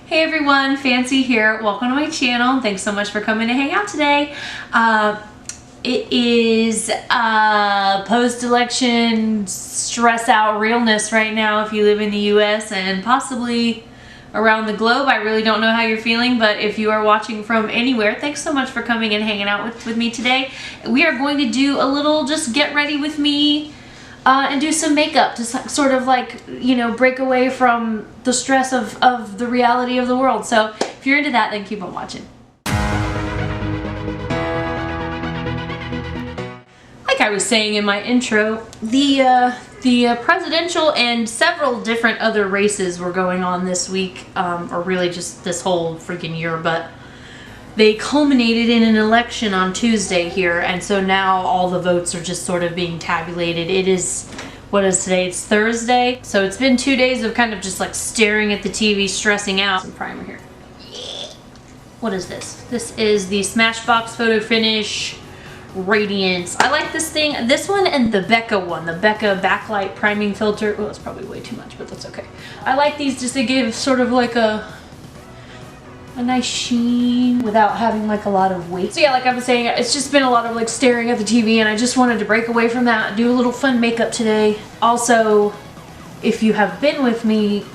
Hey everyone, Fancy here. Welcome to my channel. Thanks so much for coming to hang out today. It is post-election stress out realness right now if you live in the US and possibly around the globe. I really don't know how you're feeling, but if you are watching from anywhere, thanks so much for coming and hanging out with me today. We are going to do a little just get ready with me and do some makeup to sort of like, you know, break away from the stress of the reality of the world. So if you're into that, then keep on watching. Like I was saying in my intro, the presidential and several different other races were going on this week, or really just this whole freaking year, but they culminated in an election on Tuesday here, and so now all the votes are just sort of being tabulated. It is, what is today? It's Thursday. So it's been 2 days of kind of just like staring at the TV, stressing out. Some primer here. What is this? This is the Smashbox Photo Finish Radiance. I like this thing. This one and the Becca one. The Becca backlight priming filter. Oh, it's probably way too much, but that's okay. I like these just to give sort of like a nice sheen without having like a lot of weight. So yeah, like I was saying, it's just been a lot of like staring at the TV, and I just wanted to break away from that and do a little fun makeup today. Also, if you have been with me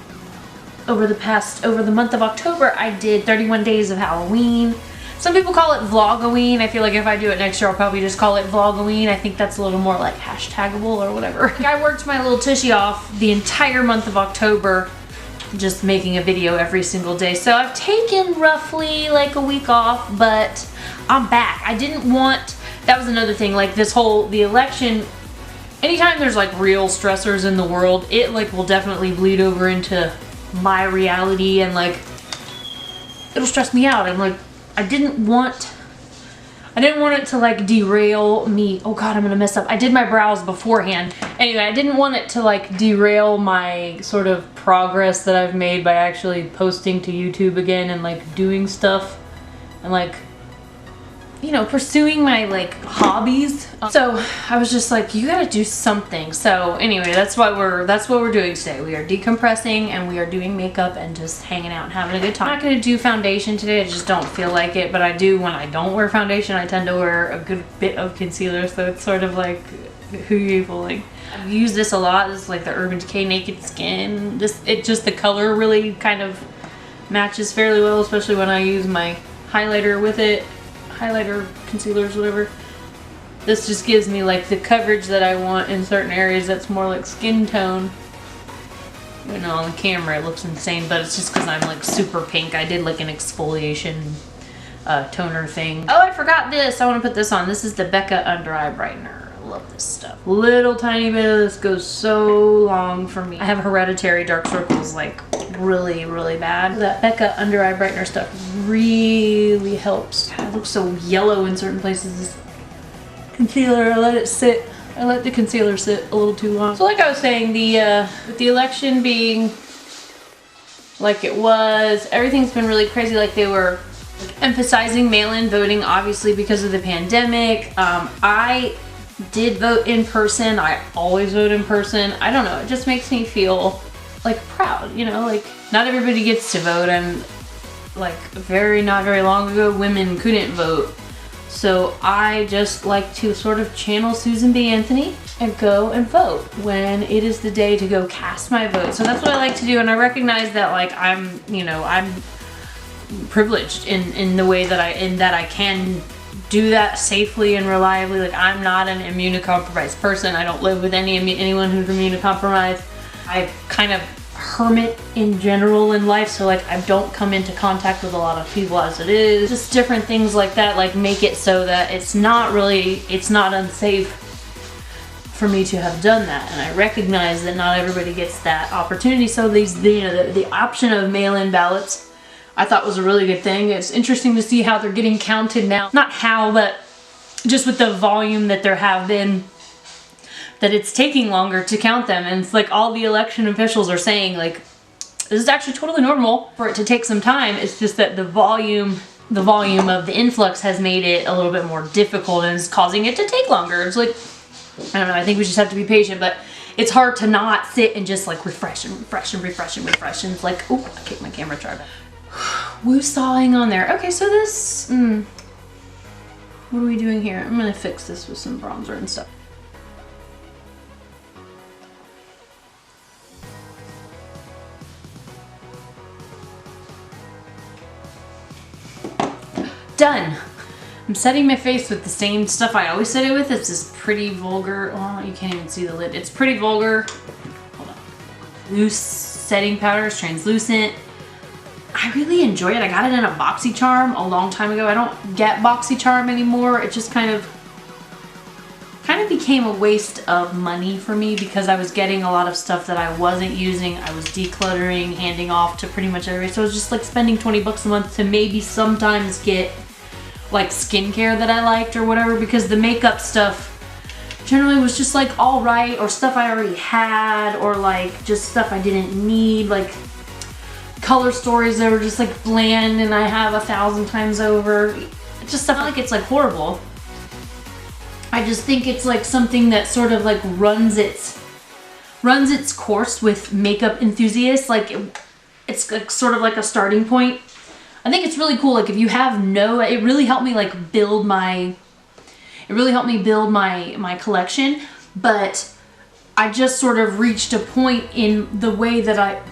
over the month of October, I did 31 days of Halloween. Some people call it Vlogoween. I feel like if I do it next year, I'll probably just call it Vlogoween. I think that's a little more like hashtagable or whatever. I worked my little tushy off the entire month of October, just making a video every single day. So I've taken roughly like a week off, but I'm back. I didn't want, that was another thing, like this whole, the election, anytime there's like real stressors in the world, it like will definitely bleed over into my reality and like, it'll stress me out. I'm like, I didn't want it to like derail me. Oh god, I'm gonna mess up. I did my brows beforehand. Anyway, I didn't want it to like derail my sort of progress that I've made by actually posting to YouTube again and like doing stuff and like, you know, pursuing my like hobbies. So I was just like, you gotta do something. So anyway, that's what we're doing today. We are decompressing and we are doing makeup and just hanging out and having a good time. I'm not gonna do foundation today. I just don't feel like it, but I do when I don't wear foundation. I tend to wear a good bit of concealer, so it's sort of like who you fooling. I've used this a lot. This is like the Urban Decay Naked Skin. The color really kind of matches fairly well, especially when I use my highlighter with it. Highlighter, concealers, whatever. This just gives me like the coverage that I want in certain areas that's more like skin tone. You know, on the camera it looks insane, but it's just because I'm like super pink. I did like an exfoliation toner thing. Oh, I forgot this. I want to put this on. This is the Becca Under Eye Brightener. I love this stuff. Little tiny bit of this goes so long for me. I have hereditary dark circles like really, really bad. That Becca Under Eye Brightener stuff really helps. God, it looks so yellow in certain places. This concealer, I let it sit. I let the concealer sit a little too long. So like I was saying, with the election being like it was, everything's been really crazy. Like they were emphasizing mail-in voting, obviously because of the pandemic. I did vote in person. I always vote in person. I don't know, it just makes me feel like proud, you know, like not everybody gets to vote, and like not very long ago women couldn't vote. So I just like to sort of channel Susan B. Anthony and go and vote when it is the day to go cast my vote. So that's what I like to do, and I recognize that like I'm privileged in the way that I can do that safely and reliably. Like I'm not an immunocompromised person. I don't live with anyone who's immunocompromised. I kind of hermit in general in life, so like I don't come into contact with a lot of people as it is. Just different things like that like make it so that it's not unsafe for me to have done that, and I recognize that not everybody gets that opportunity. So the option of mail-in ballots I thought was a really good thing. It's interesting to see how they're getting counted now. Not how, but just with the volume that there have been, that it's taking longer to count them. And it's like all the election officials are saying like, this is actually totally normal for it to take some time. It's just that the volume of the influx has made it a little bit more difficult and is causing it to take longer. It's like, I don't know, I think we just have to be patient, but it's hard to not sit and just like refresh and refresh and refresh and refresh. And it's like, oh, I kicked my camera tripod. woo-sawing on there. Okay, so this, what are we doing here? I'm gonna fix this with some bronzer and stuff. Done. I'm setting my face with the same stuff I always set it with. It's this Pretty Vulgar, oh, you can't even see the lid. It's Pretty Vulgar, hold on, loose setting powder. It's translucent. I really enjoy it. I got it in a BoxyCharm a long time ago. I don't get BoxyCharm anymore. It just kind of became a waste of money for me because I was getting a lot of stuff that I wasn't using. I was decluttering, handing off to pretty much everybody. So it was just like spending 20 bucks a month to maybe sometimes get like skincare that I liked or whatever, because the makeup stuff generally was just like all right, or stuff I already had, or like just stuff I didn't need, like color stories that were just like bland and I have 1,000 times over. It's just stuff like it's like horrible. I just think it's like something that sort of like runs its course with makeup enthusiasts. Like it's like sort of like a starting point. I think it's really cool. Like if you have it really helped me like build my collection, but I just sort of reached a point in the way that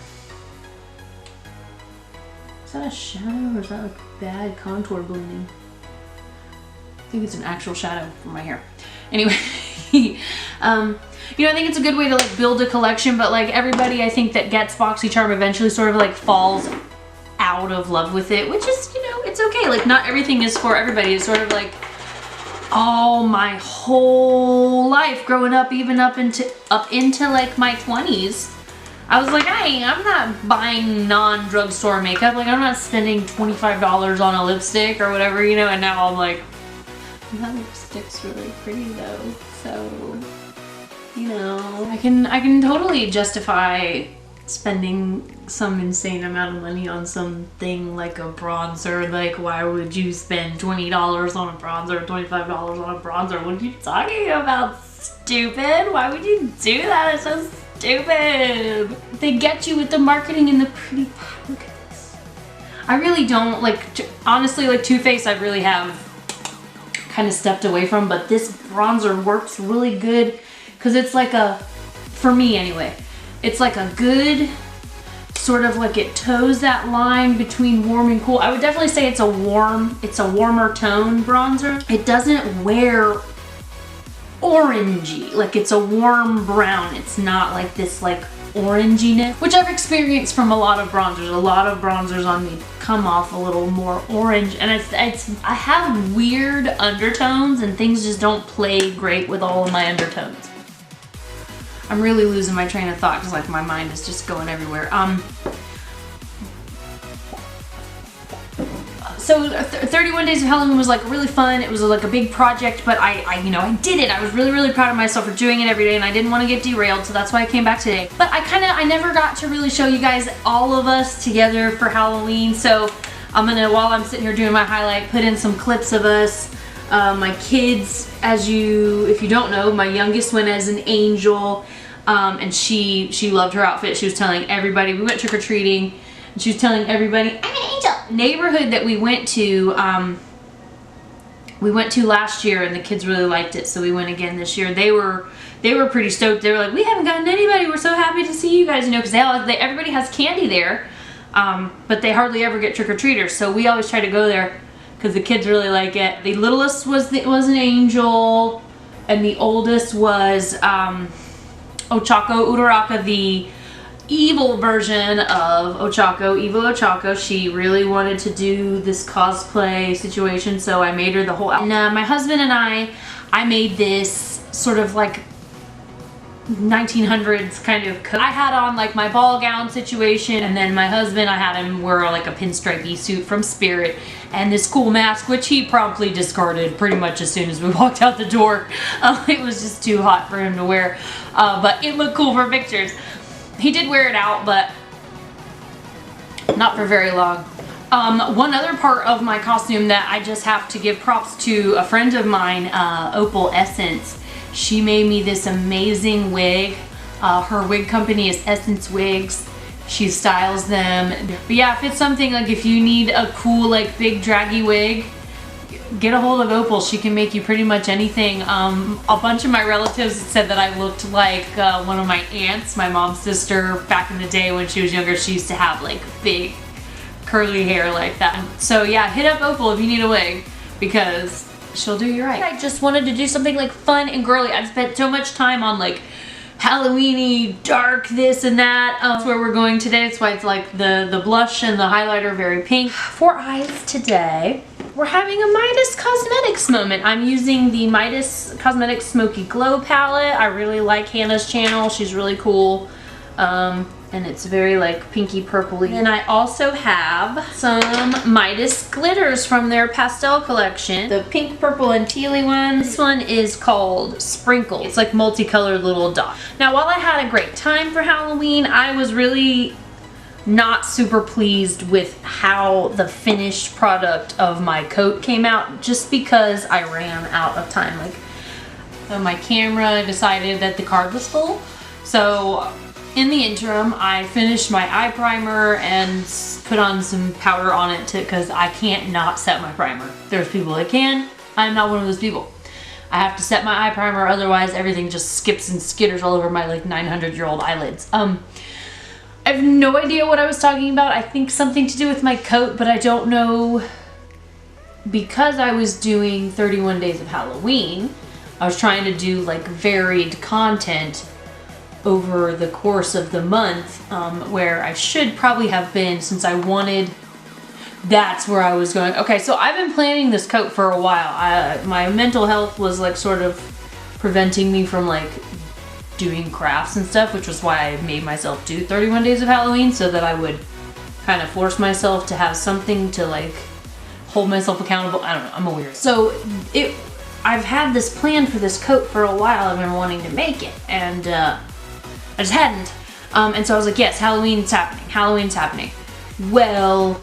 is that a shadow or is that like bad contour blending? I think it's an actual shadow from my hair. Anyway, you know, I think it's a good way to like build a collection, but like everybody I think that gets BoxyCharm eventually sort of like falls out of love with it, which is, you know, it's okay. Like not everything is for everybody. It's sort of like all my whole life growing up, even up into like my 20s, I was like, hey, I'm not buying non-drugstore makeup. Like I'm not spending $25 on a lipstick or whatever, you know, and now I'm like, that lipstick's really pretty though. So, you know, I can totally justify spending some insane amount of money on something like a bronzer. Like why would you spend $20 on a bronzer, $25 on a bronzer? What are you talking about, stupid? Why would you do that? It's so stupid. They get you with the marketing and the pretty, look at this. I really don't like, honestly, like TooFaced I really have kind of stepped away from, but this bronzer works really good because it's like for me anyway, it's like a good sort of like it toes that line between warm and cool. I would definitely say it's a warmer tone bronzer. It doesn't wear orangey, like it's a warm brown. It's not like this like oranginess, which I've experienced from a lot of bronzers. A lot of bronzers on me come off a little more orange, and I have weird undertones and things just don't play great with all of my undertones. I'm really losing my train of thought because like my mind is just going everywhere. So 31 Days of Halloween was like really fun. It was like a big project, but I did it. I was really, really proud of myself for doing it every day, and I didn't want to get derailed, so that's why I came back today. But I never got to really show you guys all of us together for Halloween, so I'm gonna, while I'm sitting here doing my highlight, put in some clips of us. My kids, if you don't know, my youngest went as an angel, and she loved her outfit. She was telling everybody, we went trick-or-treating, and she was telling everybody, I'm an angel. Neighborhood that we went to last year, and the kids really liked it, so we went again this year. They were pretty stoked. They were like, we haven't gotten anybody, we're so happy to see you guys, you know, because everybody has candy there, but they hardly ever get trick-or-treaters, so we always try to go there because the kids really like it. The littlest was an angel, and the oldest was Ochako Uraraka, the evil version of Ochako, evil Ochako. She really wanted to do this cosplay situation, so I made her the whole outfit. And my husband and I made this sort of like 1900s kind of coat. I had on like my ball gown situation, and then my husband, I had him wear like a pinstripey suit from Spirit and this cool mask, which he promptly discarded pretty much as soon as we walked out the door. It was just too hot for him to wear, but it looked cool for pictures. He did wear it out, but not for very long. One other part of my costume that I just have to give props to a friend of mine, Opal Essence. She made me this amazing wig. Her wig company is Essence Wigs. She styles them. But yeah, if it's something like if you need a cool like big draggy wig, get a hold of Opal. She can make you pretty much anything. A bunch of my relatives said that I looked like one of my aunts, my mom's sister, back in the day when she was younger. She used to have like big curly hair like that. So yeah, hit up Opal if you need a wig, because she'll do you right. I just wanted to do something like fun and girly. I've spent so much time on like Halloween-y, dark, this and that. That's where we're going today. That's why it's like the blush and the highlighter very pink. For eyes today, we're having a Midas Cosmetics moment. I'm using the Midas Cosmetics Smoky Glow palette. I really like Hannah's channel. She's really cool. And it's very like pinky purpley. And I also have some Midas glitters from their pastel collection. The pink, purple, and tealy one. This one is called Sprinkle. It's like multicolored little dots. Now, while I had a great time for Halloween, I was really not super pleased with how the finished product of my coat came out, just because I ran out of time. Like, my camera decided that the card was full. So in the interim, I finished my eye primer and put on some powder on it because I can't not set my primer. There's people that can. I'm not one of those people. I have to set my eye primer, otherwise everything just skips and skitters all over my like 900-year-old eyelids. I have no idea what I was talking about. I think something to do with my coat, but I don't know. Because I was doing 31 days of Halloween, I was trying to do like varied content over the course of the month, where I should probably have been, since I wanted, that's where I was going. Okay, so I've been planning this coat for a while. My mental health was like sort of preventing me from like doing crafts and stuff, which was why I made myself do 31 days of Halloween, so that I would kind of force myself to have something to like hold myself accountable. I don't know, I'm a weird. So I've had this plan for this coat for a while. I've been wanting to make it, and I just hadn't. And so I was like, yes, Halloween's happening. Halloween's happening. Well,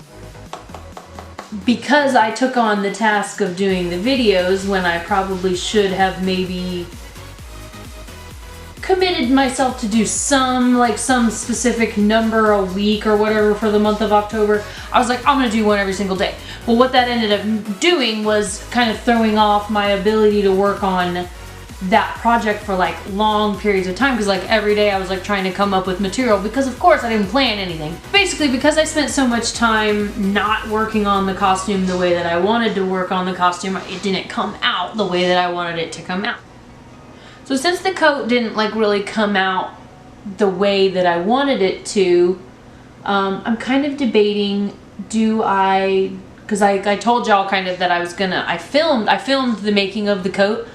because I took on the task of doing the videos when I probably should have maybe committed myself to do some specific number a week or whatever for the month of October, I was like, I'm gonna do one every single day. Well, what that ended up doing was kind of throwing off my ability to work on that project for like long periods of time, because like every day I was like trying to come up with material, because of course I didn't plan anything. Basically, because I spent so much time not working on the costume the way that I wanted to work on the costume, it didn't come out the way that I wanted it to come out. So since the coat didn't like really come out the way that I wanted it to, I'm kind of debating, because I told y'all kind of that I was gonna, I filmed the making of the coat.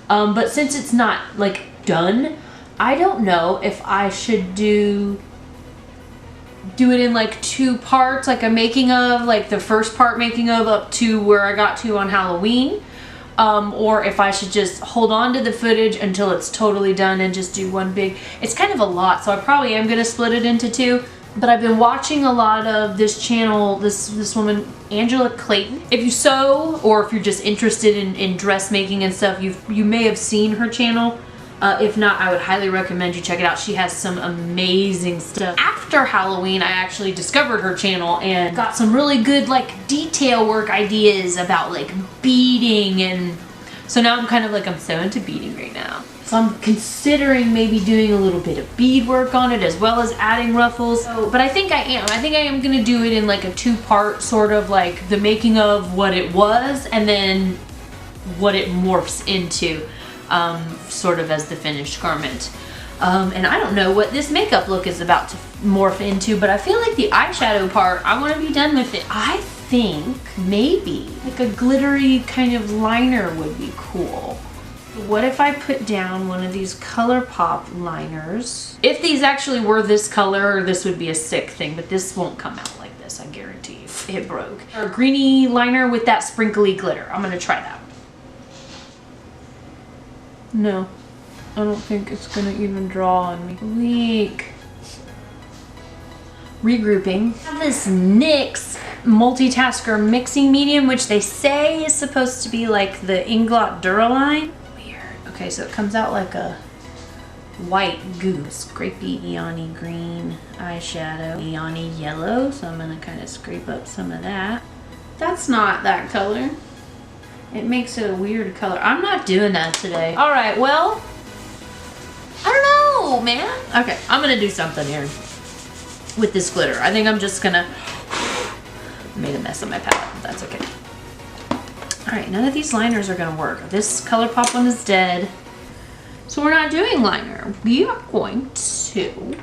But since it's not like done, I don't know if I should do it in like 2 parts, like a making of, like the first part making of up to where I got to on Halloween, or if I should just hold on to the footage until it's totally done and just do one big. It's kind of a lot, so I probably am gonna split it into 2. But I've been watching a lot of this channel, this woman, Angela Clayton. If you sew, or if you're just interested in dressmaking and stuff, you may have seen her channel. If not, I would highly recommend you check it out. She has some amazing stuff. After Halloween, I actually discovered her channel and got some really good like detail work ideas about like beading, and so now I'm kind of like, I'm so into beading right now. So I'm considering maybe doing a little bit of beadwork on it as well as adding ruffles. But I think I am gonna do it in like a 2-part, sort of like the making of what it was and then what it morphs into, sort of as the finished garment. And I don't know what this makeup look is about to morph into, but I feel like the eyeshadow part, I want to be done with it. I think maybe like a glittery kind of liner would be cool. What if I put down one of these ColourPop liners? If these actually were this color, this would be a sick thing, but this won't come out like this, I guarantee you. It broke. A greeny liner with that sprinkly glitter. I'm gonna try that. No, I don't think it's gonna even draw on me. Weak. Regrouping. I have this NYX multitasker mixing medium, which they say is supposed to be like the Inglot Duraline. Okay, so it comes out like a white goose, grapey, neon-y green eyeshadow, neon-y yellow. So I'm gonna kind of scrape up some of that. That's not that color. It makes it a weird color. I'm not doing that today. All right, well, I don't know, man. Okay, I'm gonna do something here with this glitter. I think I'm just gonna, made a mess of my palette. That's okay. All right, none of these liners are gonna work. This ColourPop one is dead. So we're not doing liner. We are going to,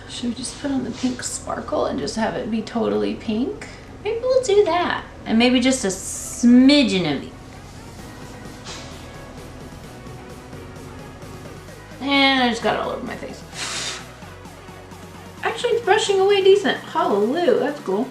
should we just put on the pink sparkle and just have it be totally pink? Maybe we'll do that. And maybe just a smidgen of the, and I just got it all over my face. Actually, it's brushing away decent. Hallelujah, that's cool.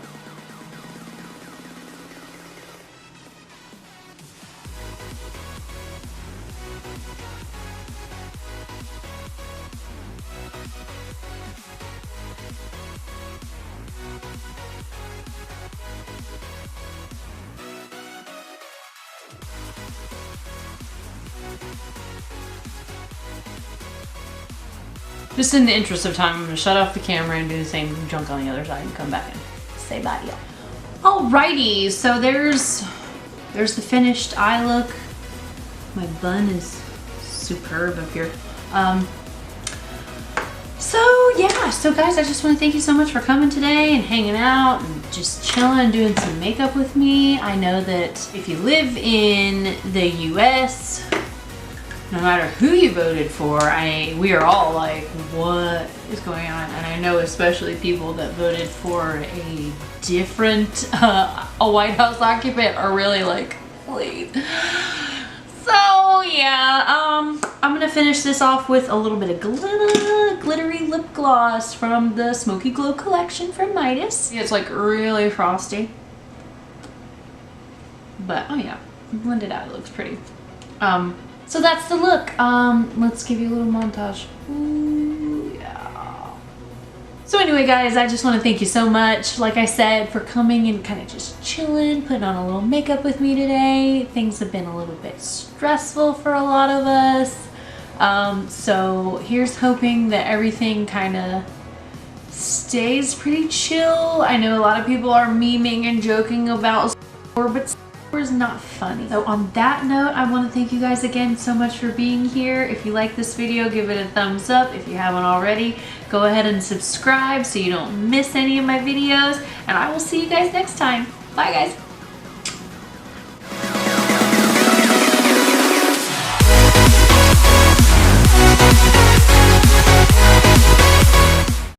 Just in the interest of time, I'm gonna shut off the camera and do the same junk on the other side and come back and say bye to y'all. Alrighty, so there's the finished eye look. My bun is superb up here. So guys, I just want to thank you so much for coming today and hanging out and just chilling and doing some makeup with me. I know that if you live in the US, no matter who you voted for, we are all like, what is going on? And I know especially people that voted for a different, a White House occupant are really like, please. So yeah, I'm gonna finish this off with a little bit of glittery lip gloss from the Smoky Glow collection from Midas. It's like really frosty. But, oh yeah, blend it out, it looks pretty. So that's the look. Let's give you a little montage. Ooh, yeah. So anyway, guys, I just want to thank you so much, like I said, for coming and kind of just chilling, putting on a little makeup with me today. Things have been a little bit stressful for a lot of us. So here's hoping that everything kind of stays pretty chill. I know a lot of people are memeing and joking about but is not funny. So on that note, I want to thank you guys again so much for being here. If you like this video, give it a thumbs up. If you haven't already, go ahead and subscribe so you don't miss any of my videos, and I will see you guys next time. Bye guys.